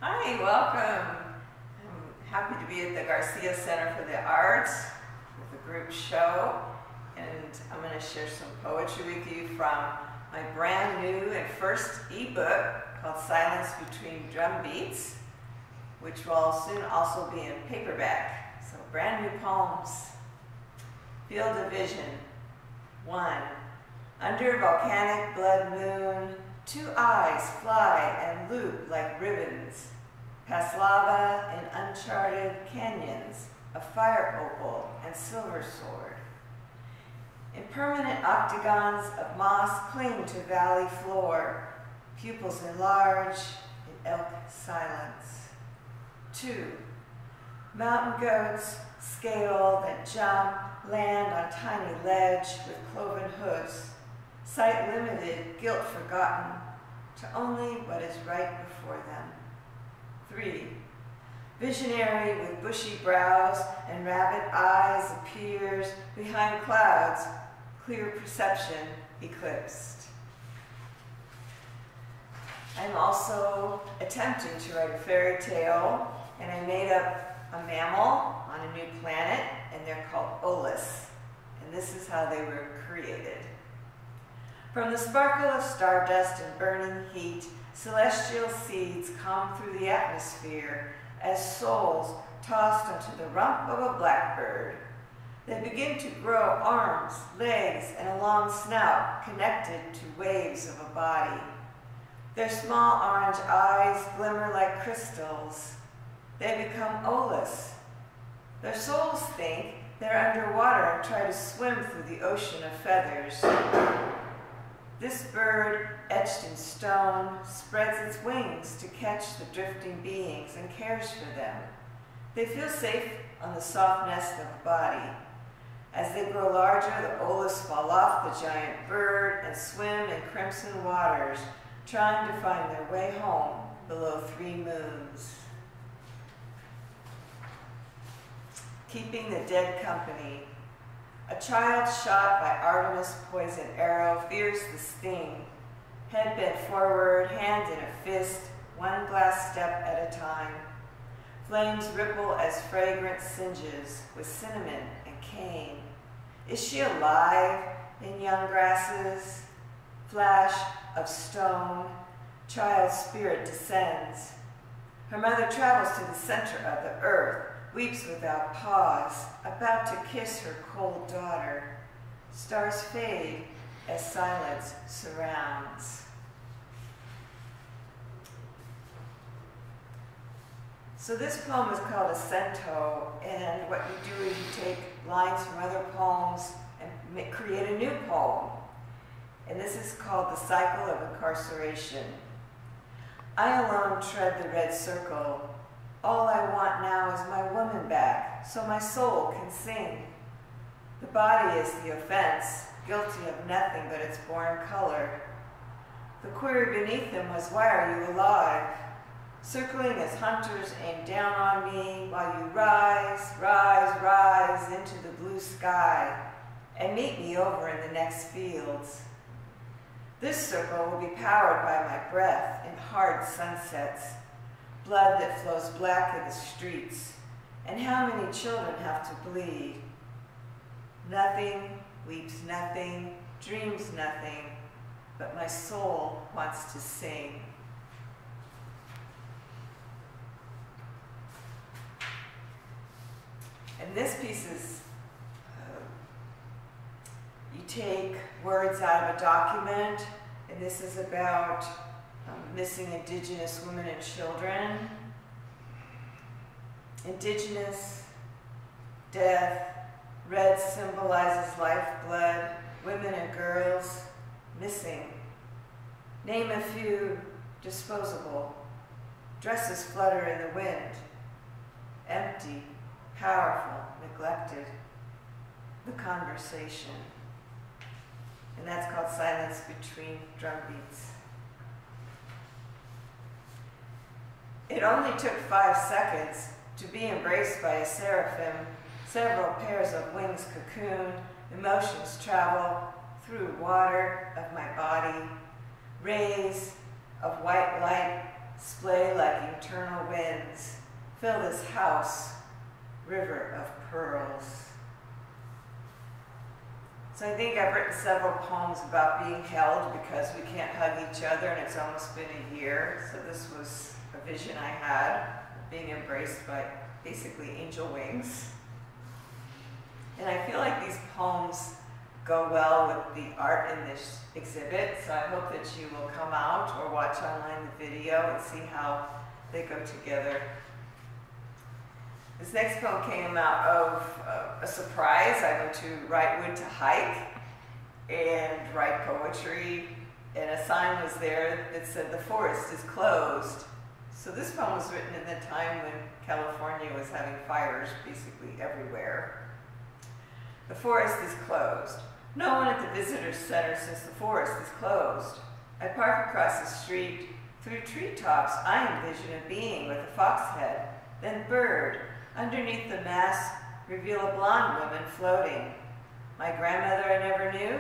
Hi, welcome. I'm happy to be at the Garcia Center for the Arts with a group show, and I'm going to share some poetry with you from my brand new and first ebook called Silence Between Drum Beats, which will soon also be in paperback. So brand new poems. Field of Vision. 1. Under volcanic blood moon, 2 eyes fly and loop like ribbons, past lava in uncharted canyons of fire opal and silver sword. Impermanent octagons of moss cling to valley floor, pupils enlarge in elk silence. 2. Mountain goats scale that jump, land on tiny ledge with cloven hooves, sight limited, guilt forgotten, to only what is right before them. 3. Visionary with bushy brows and rabbit eyes appears behind clouds, clear perception eclipsed. I'm also attempting to write a fairy tale, and I made up a mammal on a new planet, and they're called Olus, and this is how they were created. From the sparkle of stardust and burning heat, celestial seeds come through the atmosphere as souls tossed onto the rump of a blackbird. They begin to grow arms, legs, and a long snout connected to waves of a body. Their small orange eyes glimmer like crystals. They become Olus. Their souls think they're underwater and try to swim through the ocean of feathers. This bird, etched in stone, spreads its wings to catch the drifting beings and cares for them. They feel safe on the soft nest of a body. As they grow larger, the Olus fall off the giant bird and swim in crimson waters, trying to find their way home below 3 moons. Keeping the dead company. A child shot by Artemis' poison arrow fears the sting. Head bent forward, hand in a fist, 1 glass step at a time. Flames ripple as fragrance singes with cinnamon and cane. Is she alive in young grasses? Flash of stone, child's spirit descends. Her mother travels to the center of the earth, weeps without pause, about to kiss her cold daughter. Stars fade as silence surrounds. So this poem is called a cento, and what you do is you take lines from other poems and create a new poem. And this is called The Cycle of Incarceration. I alone tread the red circle. All I want now is my woman back, so my soul can sing. The body is the offense, guilty of nothing but its born color. The query beneath them was, why are you alive? Circling as hunters aim down on me, while you rise, rise, rise into the blue sky, and meet me over in the next fields. This circle will be powered by my breath in hard sunsets, blood that flows black in the streets, and how many children have to bleed. Nothing, weeps nothing, dreams nothing, but my soul wants to sing. And this piece is, you take words out of a document, and this is about missing Indigenous women and children. Indigenous, death, red symbolizes lifeblood, women and girls, missing. Name a few, disposable. Dresses flutter in the wind. Empty, powerful, neglected. The conversation. And that's called Silence Between Drum Beats. It only took 5 seconds to be embraced by a seraphim. Several pairs of wings cocoon, emotions travel through water of my body. Rays of white light splay like eternal winds, fill this house, river of pearls. So I think I've written several poems about being held because we can't hug each other, and it's almost been a year. So this was a vision I had, being embraced by basically angel wings. And I feel like these poems go well with the art in this exhibit, so I hope that you will come out or watch online the video and see how they go together. This next poem came out of a surprise. I went to Wrightwood to hike and write poetry, and a sign was there that said the forest is closed. So this poem was written in the time when California was having fires basically everywhere. The forest is closed. No one at the visitor center since the forest is closed. I park across the street. Through treetops, I envision a being with a fox head, then bird. Underneath the mask, reveal a blonde woman floating. My grandmother I never knew.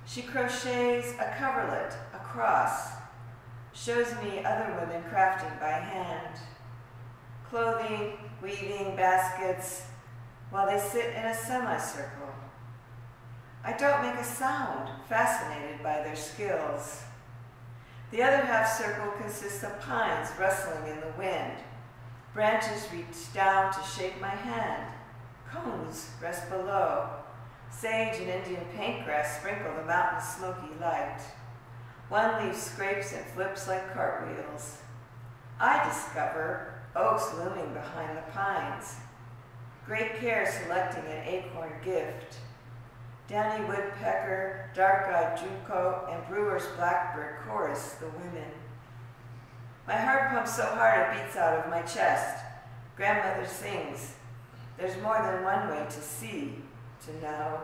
She crochets a coverlet, a cross. Shows me other women crafting by hand. Clothing, weaving, baskets, while they sit in a semicircle. I don't make a sound, fascinated by their skills. The other half circle consists of pines rustling in the wind. Branches reach down to shake my hand. Cones rest below. Sage and Indian paintgrass sprinkle the mountain's smoky light. One leaf scrapes and flips like cartwheels. I discover oaks looming behind the pines. Great care selecting an acorn gift. Downy woodpecker, dark-eyed junco, and brewer's blackbird chorus the women. My heart pumps so hard it beats out of my chest. Grandmother sings, there's more than one way to see, to know.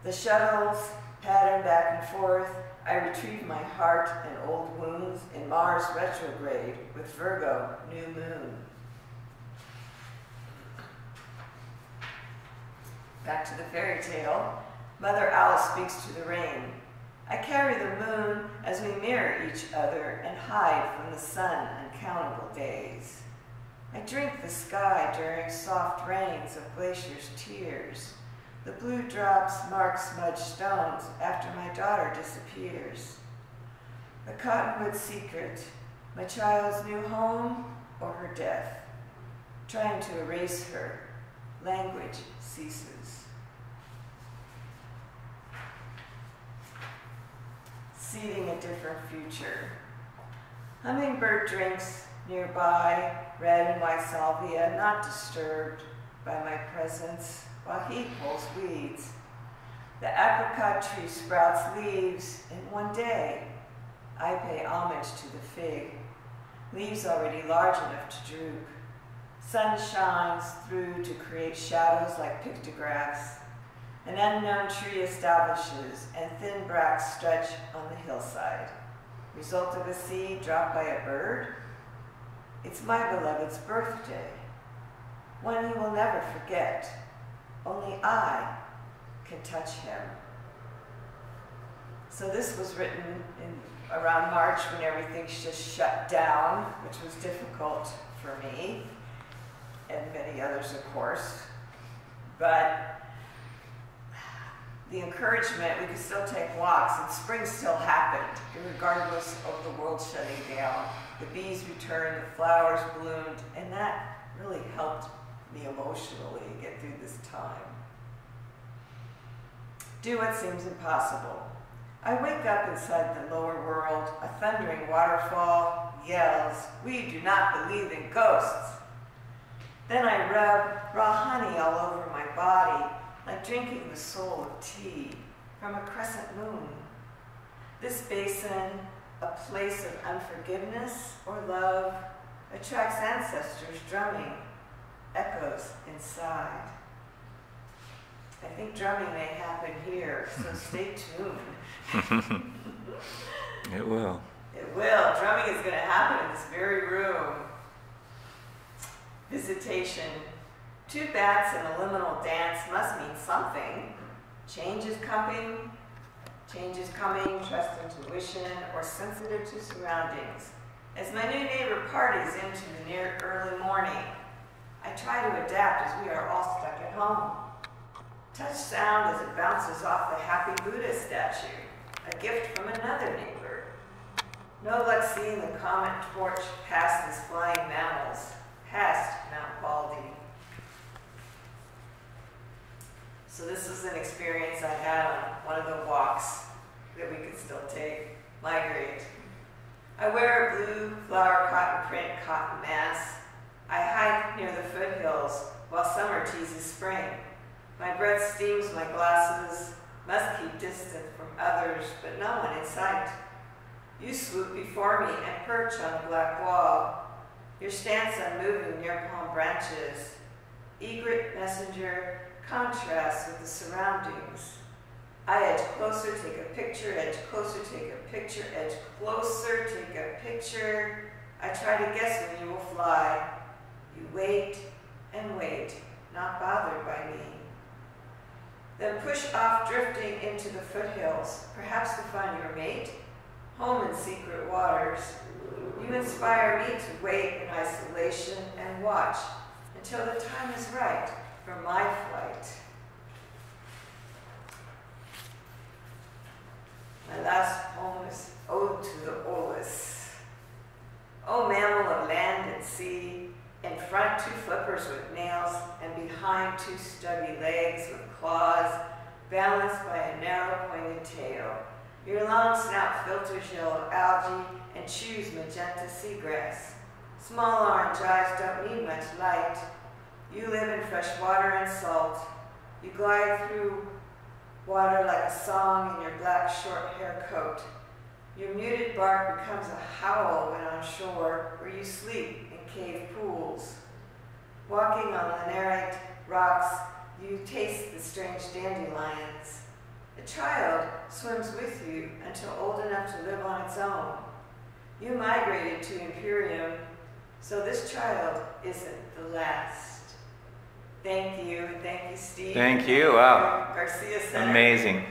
The shuttles pattern back and forth. I retrieve my heart and old wounds in Mars retrograde with Virgo new moon. Back to the fairy tale. Mother Owl speaks to the rain. I carry the moon as we mirror each other and hide from the sun uncountable days. I drink the sky during soft rains of glaciers' tears. The blue drops mark smudged stones after my daughter disappears. The cottonwood secret, my child's new home or her death. Trying to erase her, language ceases. Seeding a different future. Hummingbird drinks nearby, red and white salvia, not disturbed by my presence, while he pulls weeds. The apricot tree sprouts leaves in one day. I pay homage to the fig, leaves already large enough to droop. Sun shines through to create shadows like pictographs. An unknown tree establishes, and thin bracts stretch on the hillside. Result of a seed dropped by a bird? It's my beloved's birthday, one he will never forget. Only I can touch him. So this was written in around March when everything's just shut down, which was difficult for me, and many others, of course. But the encouragement, we could still take walks, and spring still happened, regardless of the world shutting down. The bees returned, the flowers bloomed, and that really helped me emotionally get through this time. Do what seems impossible. I wake up inside the lower world, a thundering waterfall yells, "We do not believe in ghosts." Then I rub raw honey all over my body, like drinking the soul of tea from a crescent moon. This basin, a place of unforgiveness or love, attracts ancestors drumming, echoes inside. I think drumming may happen here, so stay tuned. It will. It will. Drumming is going to happen in this very room. Visitation. Two bats in a liminal dance must mean something. Change is coming, trust intuition, or sensitive to surroundings. As my new neighbor parties into the near early morning, I try to adapt as we are all stuck at home. Touch sound as it bounces off the happy Buddha statue, a gift from another neighbor. No luck seeing the comet torch past these flying mammals, past Mount Baldy. So this was an experience I had on one of the walks that we could still take, migrate. I wear a blue flower cotton print cotton mask. I hike near the foothills while summer teases spring. My breath steams my glasses, must keep distant from others, but no one in sight. You swoop before me and perch on a black wall, your stance unmoving near palm branches. Egret messenger contrasts with the surroundings. I edge closer, take a picture, edge closer, take a picture, edge closer, take a picture. I try to guess when you will fly. You wait and wait, not bothered by me. Then push off, drifting into the foothills, perhaps to find your mate, home in secret waters. You inspire me to wait in isolation and watch until the time is right for my flight. My last poem is Ode to the Olus. O mammal of land and sea, in front 2 flippers with nails, and behind 2 stubby legs with claws, balanced by a narrow pointed tail. Your long snout filters yellow algae and chews magenta seagrass. Small orange eyes don't need much light. You live in fresh water and salt. You glide through water like a song in your black short hair coat. Your muted bark becomes a howl when on shore, where you sleep in cave pools. Walking on lanerite rocks, you taste the strange dandelions. A child swims with you until old enough to live on its own. You migrated to Imperium, so this child isn't the last. Thank you, and thank you, Steve. Thank you, wow. Garcia Center. Amazing.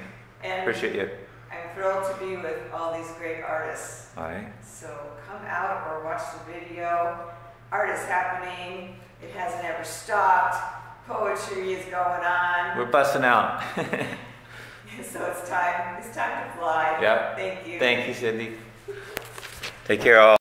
And appreciate you. I'm thrilled to be with all these great artists. All right. So come out or watch the video. Art is happening. It hasn't ever stopped. Poetry is going on. We're busting out. So it's time to fly. Yep. Thank you. Thank you, Cindy. Take care, all.